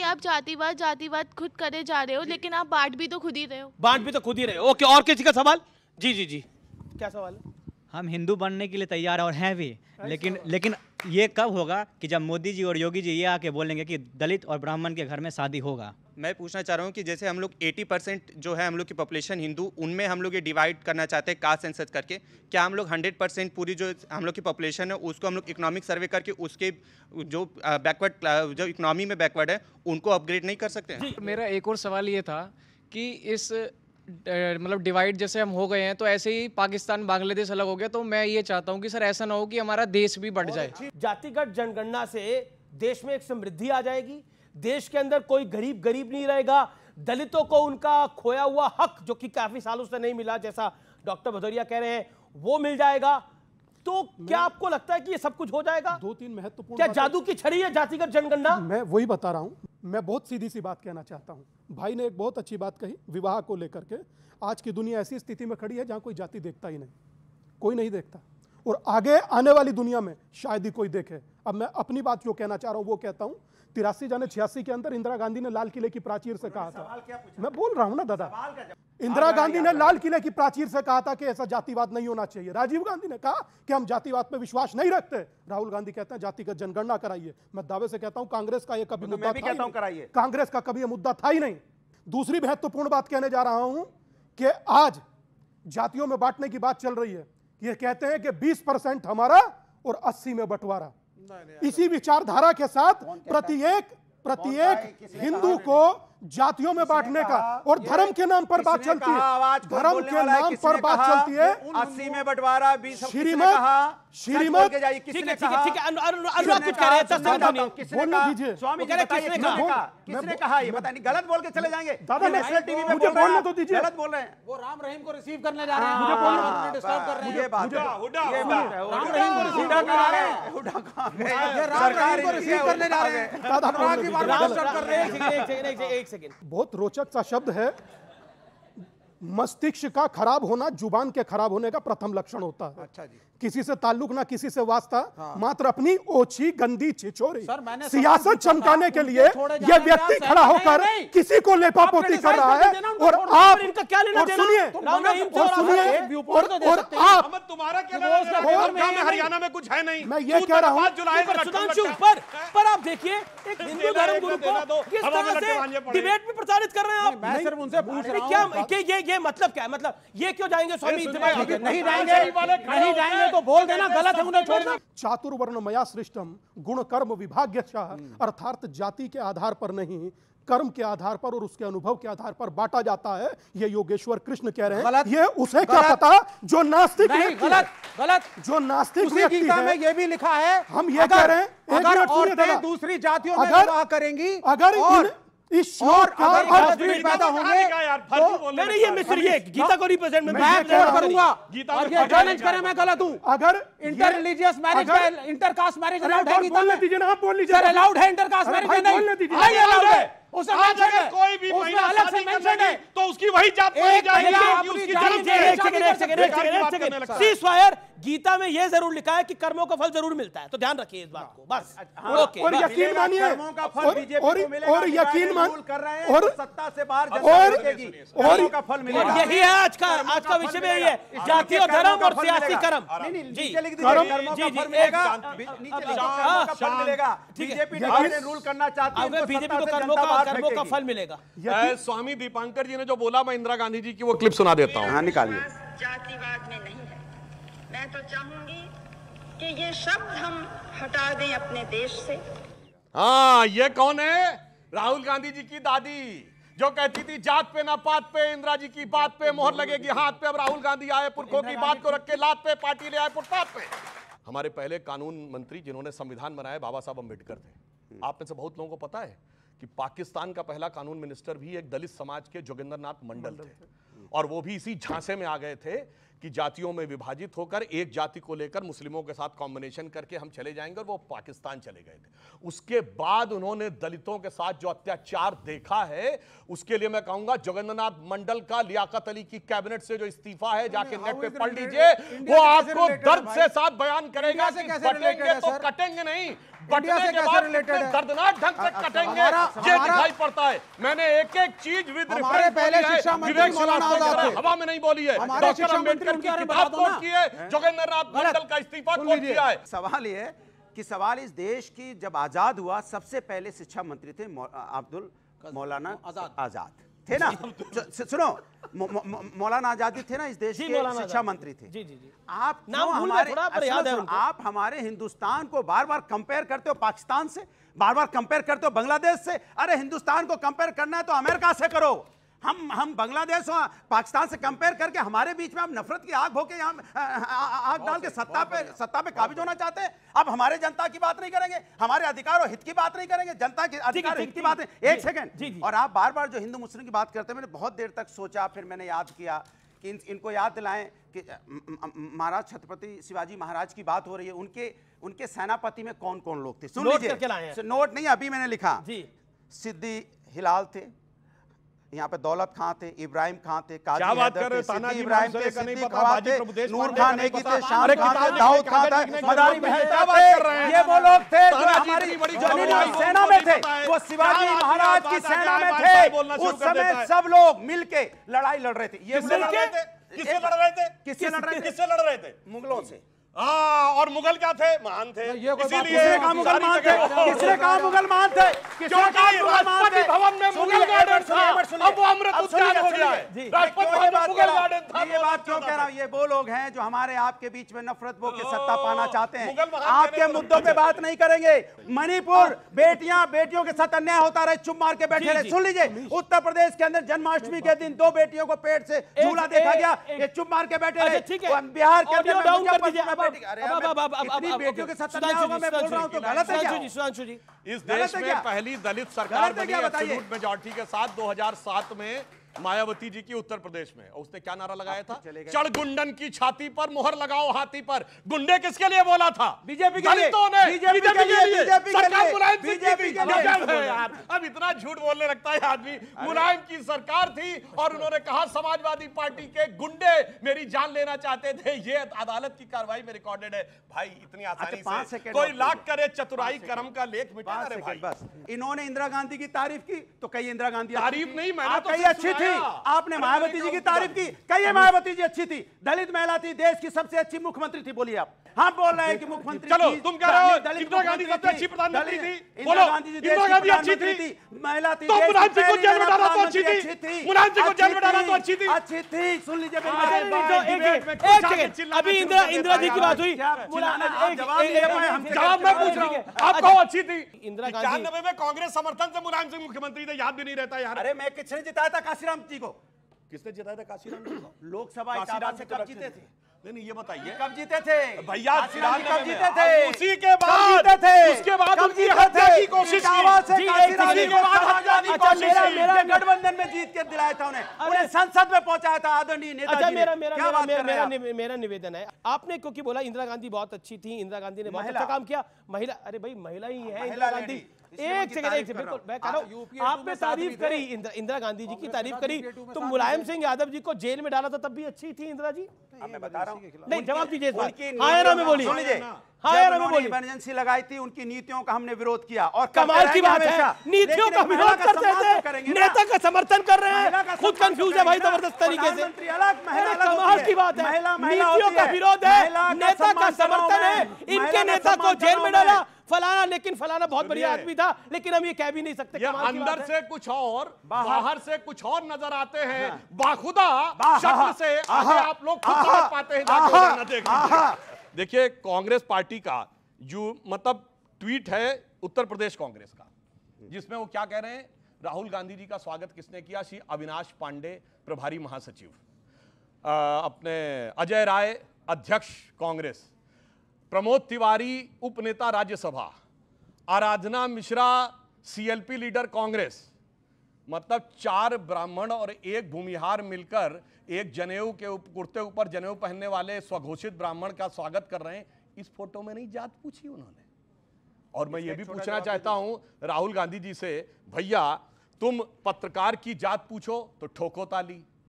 आप जातिवाद जातिवाद खुद करे जा रहे हो, लेकिन आप बांट भी तो खुद ही रहे हो। बांट भी तो खुद ही रहे हो। ओके, और किसी का सवाल? जी जी जी, क्या सवाल है? हम हिंदू बनने के लिए तैयार हैं और हैं भी, लेकिन ये कब होगा कि जब मोदी जी और योगी जी ये आके बोलेंगे कि दलित और ब्राह्मण के घर में शादी होगा। मैं पूछना चाह रहा हूँ कि जैसे हम लोग 80% जो है हम लोग की पॉपुलेशन हिंदू, उनमें हम लोग ये डिवाइड करना चाहते हैं कास्ट सेंसस करके, क्या हम लोग 100% पूरी जो हम लोग की पॉपुलेशन है उसको हम लोग इकोनॉमिक सर्वे करके उसके जो बैकवर्ड, जो इकोनॉमी में बैकवर्ड है, उनको अपग्रेड नहीं कर सकते हैं? मेरा एक और सवाल ये था कि इस मतलब डिवाइड जैसे हम हो गए हैं तो ऐसे ही पाकिस्तान बांग्लादेश अलग हो गया, तो मैं ये चाहता हूँ कि सर ऐसा ना हो कि हमारा देश भी बढ़ जाए। जातिगत जनगणना से देश में एक समृद्धि आ जाएगी, देश के अंदर कोई गरीब गरीब नहीं रहेगा, दलितों को उनका खोया हुआ हक जो कि काफी सालों से नहीं मिला, जैसा डॉक्टर भदौरिया कह रहे हैं, वो मिल जाएगा। तो क्या आपको लगता है कि ये सब कुछ हो जाएगा? 2-3 महत्वपूर्ण, क्या जादू की छड़ी है जातिगत जनगणना? मैं वही बता रहा हूं। मैं बहुत सीधी सी बात कहना चाहता हूं। भाई ने एक बहुत अच्छी बात कही विवाह को लेकर के। आज की दुनिया ऐसी स्थिति में खड़ी है जहां कोई जाति देखता ही नहीं, कोई नहीं देखता, और आगे आने वाली दुनिया में शायद ही कोई देखे। अब मैं अपनी बात जो कहना चाह रहा हूं वो कहता हूं। 83 जाने 86 के अंदर इंदिरा गांधी ने लाल किले की प्राचीर से कहा था, मैं बोल रहा हूं ना दादा, इंदिरा गांधी ने लाल किले की प्राचीर से कहा था कि ऐसा जातिवाद नहीं होना चाहिए। राजीव गांधी ने कहा कि हम जातिवाद पे विश्वास नहीं रखते। राहुल गांधी कहते हैं जातिगत जनगणना कराइए। मैं दावे से कहता हूं कांग्रेस का ये कभी मुद्दा था ही नहीं। कांग्रेस का कभी ये मुद्दा था ही नहीं। दूसरी महत्वपूर्ण बात कहने जा रहा हूं कि आज जातियों में बांटने की बात चल रही है। ये कहते हैं कि 20% हमारा और 80 में बंटवारा। इसी विचारधारा के साथ प्रत्येक हिंदू को जातियों में बांटने का और धर्म के नाम पर बात चलती है, धर्म के नाम पर बात चलती है। 80 में बंटवारा, 20 श्रीमत अनुराग कुछ कह रहे हैं, बोलने दीजिए। स्वामी जी बताइए किसने कहा? ये बताइए, गलत बोल के चले जाएंगे। दादा नेशनल टीवी में मुझे बोलने तो दीजिए। गलत बोल रहे हैं। वो राम रहीम को रिसीव करने जा रहे हैं, मुझे बोलने डिस्टर्ब कर रहे हैं। ये बात है, राम रहीम को रिसीव करने जा रहे हैं, सरकार को रिसीव करने जा रहे हैं। अनुराग की बात डिस्टर्ब कर रहे हैं। एक सेकंड, बहुत रोचक सा शब्द है। मस्तिष्क का खराब होना जुबान के खराब होने का प्रथम लक्षण होता है। अच्छा जी। किसी से ताल्लुक ना किसी से वास्ता, मात्र अपनी ओछी गंदी छिछोरी सियासत चमकाने के लिए यह व्यक्ति खड़ा होकर किसी को लेपापोती कर रहा है। और आप इनका क्या लेना देना? सुनिए और आप, तुम्हारा क्या, हरियाणा में कुछ है नहीं। मैं ये कह रहा हूँ सुधांशु, पर आप देखिए एक हिंदू धर्म गुरु को किस तरह से डिबेट में प्रचारित कर रहे हैं आप। मैं सिर्फ उनसे पूछ रहा हूं क्या ये मतलब क्या है? मतलब ये क्यों जाएंगे स्वामी? नहीं जाएंगे तो बोल देना, गलत है उन्हें छोड़ना। चातुर्वर्णमया सृष्टम गुण कर्म विभाग्यशः, अर्थात जाति के आधार पर नहीं, कर्म के आधार पर और उसके अनुभव के आधार पर बांटा जाता है। ये योगेश्वर कृष्ण कह रहे हैं। ये उसे क्या पता जो नास्तिक गलत जो नास्तिक उसी गीता में ये भी लिखा है। हम ये कह रहे हैं अगर औरतें दूसरी जातियों में विवाह करेंगी, अगर इस श्लोक का अर्थ पैदा होंगे नहीं, ये मिस्र ये गीता को रिप्रेजेंट मैं करूंगा। और ये चैलेंज करें मैं गलत हूं। अगर inter religious marriage, intercaste marriage allowed है? बोलने दीजिए ना, आप बोल लीजिए। सर अलाउड है इंटरकास्ट मैरिज या नहीं? बोलने दीजिए। नहीं अलाउड है। उसमें कोई भी उसमें अलग से मेंशन है तो उसकी वही जात मानी जाएगी। सीज़फायर गीता में ये जरूर लिखा है कि कर्मों का फल जरूर मिलता है, तो ध्यान रखिए इस बात को बस। ओके, और यकीन मानिए, कर्मों का फल बीजेपी को मिलेगा, और यकीन मान कर रहे हैं, और सत्ता से बाहर जनता मिलेगी, कर्मों का फल मिलेगा। यही है आज का विषय में, यही है जाति और धर्म और सियासी कर्म। नीचे लिख दीजिए कर्मों का फल मिलेगा, नीचे लिखो कर्मों का फल मिलेगा। बीजेपी रूल करना चाहती है, बीजेपी को कर्मों का फल मिलेगा। स्वामी दीपांकर जी ने जो बोला, मैं इंदिरा गांधी जी की वो क्लिप सुना देता हूँ। हाँ निकालिए। जातिवाद में नहीं है। मैं तो चाहूंगी कि ये शब्द हम हटा दें अपने देश से। हाँ, ये कौन है? राहुल गांधी जी की दादी जो कहती थी जात पे ना पात पे, इंदिरा जी की बात पे मोहर लगेगी हाथ पे। अब राहुल गांधी आए, पुरखों की बात को रख के लात पे, पार्टी ले आए फुटपाथ पे। हमारे पहले कानून मंत्री जिन्होंने संविधान बनाया बाबा साहब अम्बेडकर थे। आप में से बहुत लोगों को पता है कि पाकिस्तान का पहला कानून मिनिस्टर भी एक दलित समाज के जोगिंदरनाथ मंडल थे, और वो भी इसी झांसे में आ गए थे कि जातियों में विभाजित होकर एक जाति को लेकर मुस्लिमों के साथ कॉम्बिनेशन करके हम चले जाएंगे, और वो पाकिस्तान चले गए थे। उसके बाद उन्होंने दलितों के साथ जो अत्याचार देखा है, उसके लिए मैं कहूंगा जोगिंदरनाथ मंडल का लियाकत अली की कैबिनेट से जो इस्तीफा है, जाके नेट पे पढ़ लीजिए, वो आपको दर्द से साथ बयान करेगा कि बटेंगे तो कटेंगे नहीं, बटने से के कैसे बाद related कितने है? दर्दनाक ढंग से कटेंगे ये हमारा- दिखाई पड़ता है। मैंने एक एक चीज विद हमारे रेफरेंस पहले बोली है। शिक्षा मंत्री विवेक मौलाना श्रीवास्तव आजाद की थे। तरह हवा में नहीं बोली है। हमारे डॉक्टर शिक्षा मंत्री अम्बेडकर उनके की बारे में किताब बता दो कोट ना। की है, जोगेंद्र नाथ मंडल का इस्तीफा सुन कोट लीजिए। किया है। सवाल ये है कि सवाल इस देश की जब आजाद हुआ सबसे पहले शिक्षा मंत्री थे अब्दुल मौलाना आजाद थे ना। सुनो, मौलाना आजादी थे ना इस देश के शिक्षा मंत्री थे। जी जी जी। आप नाम क्यों भूल गए हमारे थोड़ा, पर याद है उनको। आप हमारे हिंदुस्तान को बार बार कंपेयर करते हो पाकिस्तान से, बार बार कंपेयर करते हो बांग्लादेश से। अरे हिंदुस्तान को कंपेयर करना है तो अमेरिका से करो। हम बांग्लादेश और पाकिस्तान से कंपेयर करके हमारे बीच में आप नफरत की आग भोके यहाँ आग डाल के सत्ता पे काबिज होना चाहते हैं। अब हमारे जनता की बात नहीं करेंगे, हमारे अधिकार और हित की बात नहीं करेंगे, जनता के अधिकार और हित की बात है। एक सेकंड, और आप बार बार जो हिंदू मुस्लिम की बात करते हैं, मैंने बहुत देर तक सोचा, फिर मैंने याद किया कि इनको याद दिलाएं कि महाराज छत्रपति शिवाजी महाराज की बात हो रही है, उनके सेनापति में कौन कौन लोग थे। सुन लीजिए, नोट नहीं अभी मैंने लिखा। सिद्दी हिलाल थे, यहाँ पे दौलत खां थे, इब्राहिम खां थे, काजी हैदर थे, सिद्दी इब्राहिम थे, सिद्दी खवा थे, नूर खान नेगी थे, शाम खान थे, दाऊद खान था, मदारी मेहता थे। ये वो लोग थे जो हमारी सेना में थे, वो शिवाजी महाराज की सेना में थे। उस समय सब लोग मिलके लड़ाई लड़ रहे थे। ये किससे लड़ रहे थे? किससे लड़ रहे थे? किससे लड़ रहे थे? मुगलों से। और मुगल क्या थे? महान थे। किसने कहा मुगल महान थे? किसने कहा मुगल महान थे? क्योंकि राष्ट्रपति भवन में मुगल गार्डन था, अब वो अमृत उद्यान हो गया है। राष्ट्रपति भवन में मुगल गार्डन था। ये बात क्यों कह रहा हूँ? ये वो लोग हैं जो हमारे आपके बीच में नफरत बो के सत्ता पाना चाहते हैं। आपके मुद्दों पे बात नहीं करेंगे। मणिपुर बेटियों के साथ अन्याय होता रहे, चुप मार के बैठे रहे। सुन लीजिए, उत्तर प्रदेश के अंदर जन्माष्टमी के दिन 2 बेटियों को पेट से झूला देखा गया, ये चुप मार के बैठे रहे। बिहार के अंदर बेटियों के साथ अन्याय होगा, मैं बोल रहा हूं तो गलत है क्या? सुधांशु जी, इस देश में पहली दलित सरकार बनी एब्सोल्यूट मेजॉरिटी के साथ 2007 में मायावती जी की उत्तर प्रदेश में। उसने क्या नारा लगाया था? चढ़ गुंडन की छाती पर, मोहर लगाओ हाथी पर। गुंडे किसके लिए बोला था? बीजेपी के लिए। बीजेपी के लिए सरकार मुलायम सिंह बीजेपी के लिए। यार अब इतना झूठ बोलने लगता है आदमी। मुलायम की सरकार थी और उन्होंने कहा समाजवादी पार्टी के गुंडे मेरी जान लेना चाहते थे। ये अदालत की कार्रवाई में रिकॉर्डेड है। भाई इतनी आसानी से कोई लाख करे चतुराई कर्म का लेख मिटा। अरे भाई बस इन्होंने इंदिरा गांधी की तारीफ की तो कई इंदिरा गांधी तारीफ नहीं, मैंने तो कई अच्छी थी। आपने मायावती जी की तारीफ की, कहिए मायावती जी अच्छी थी, दलित महिला थी, देश की सबसे अच्छी मुख्यमंत्री थी। बोलिए आप। हम बोल रहे हैं कि मुख्यमंत्री चलो तुम कह रहे हो इंदिरा गांधी सबसे अच्छी प्रधानमंत्री थी। बोलो इंदिरा गांधी अच्छी थी, महिला थी, तो मुलायम सिंह को जेल में डाला तो अच्छी थी। मुलायम सिंह को जेल में डाला तो अच्छी थी। अच्छी थी। सुन लीजिए अभी इंदिरा जी की बात हुई, जवाब मैं पूछ रहा हूँ, आप कहो अच्छी थी। इंदिरा गांधी 91 में कांग्रेस समर्थन से मुलायम सिंह मुख्यमंत्री थे, याद भी नहीं रहता यार। अरे मैं किसने जिताया था? काशीराम जी को। किसने जिताया था काशीराम जी को? लोकसभा इटावा से कब जीते थे? नहीं ये बताइए कब जीते थे भैया? कब जीते थे? उसी के बाद उसके बाद उनकी हत्या की कोशिश की। गठबंधन में जीत के दिलाया था उन्हें संसद में पहुंचाया था आदरणीय नेताजी ने। मेरा निवेदन है, आपने क्योंकि बोला इंदिरा गांधी बहुत अच्छी थी, इंदिरा गांधी ने बहुत अच्छा काम किया। महिला, अरे भाई महिला ही है इंदिरा गांधी। एक सेकंड बिल्कुल मैं कह रहा हूँ, आपने तारीफ करी इंदिरा गांधी जी की तारीफ करी, तो मुलायम सिंह यादव जी को जेल में डाला था तब भी अच्छी थी इंदिरा जी? मैं बता रहा हूँ। नहीं जवाब दीजिए। इमरजेंसी लगाई थी, उनकी नीतियों का हमने विरोध किया और कमाल की बात है, नीतियों का विरोध करते थे, नेता का समर्थन कर रहे हैं, खुद कंफ्यूज है भाई जबरदस्त तरीके से। कमाल की बात है, नीतियों का विरोध है, नेता का समर्थन है, इनके नेता को जेल में डाला फलाना, लेकिन फलाना बहुत बढ़िया आदमी था, लेकिन हम ये कह भी नहीं सकते। ये अंदर से कुछ और बाहर से कुछ और नजर आते हैं। बाखुदा शक्ल से आगे आप लोग खुद समझ पाते हैं। देखिए कांग्रेस पार्टी का जो मतलब ट्वीट है उत्तर प्रदेश कांग्रेस का, जिसमें वो क्या कह रहे हैं? राहुल गांधी जी का स्वागत किसने किया? श्री अविनाश पांडे प्रभारी महासचिव, अपने अजय राय अध्यक्ष कांग्रेस, प्रमोद तिवारी उपनेता राज्यसभा, आराधना मिश्रा सीएलपी लीडर कांग्रेस, मतलब 4 ब्राह्मण और 1 भूमिहार मिलकर एक जनेऊ के कुर्ते ऊपर जनेऊ पहनने वाले स्वघोषित ब्राह्मण का स्वागत कर रहे हैं। इस फोटो में नहीं जात पूछी उन्होंने। और मैं ये भी पूछना चाहता हूं राहुल गांधी जी से, भैया तुम पत्रकार की जात पूछो तो ठोको ताली,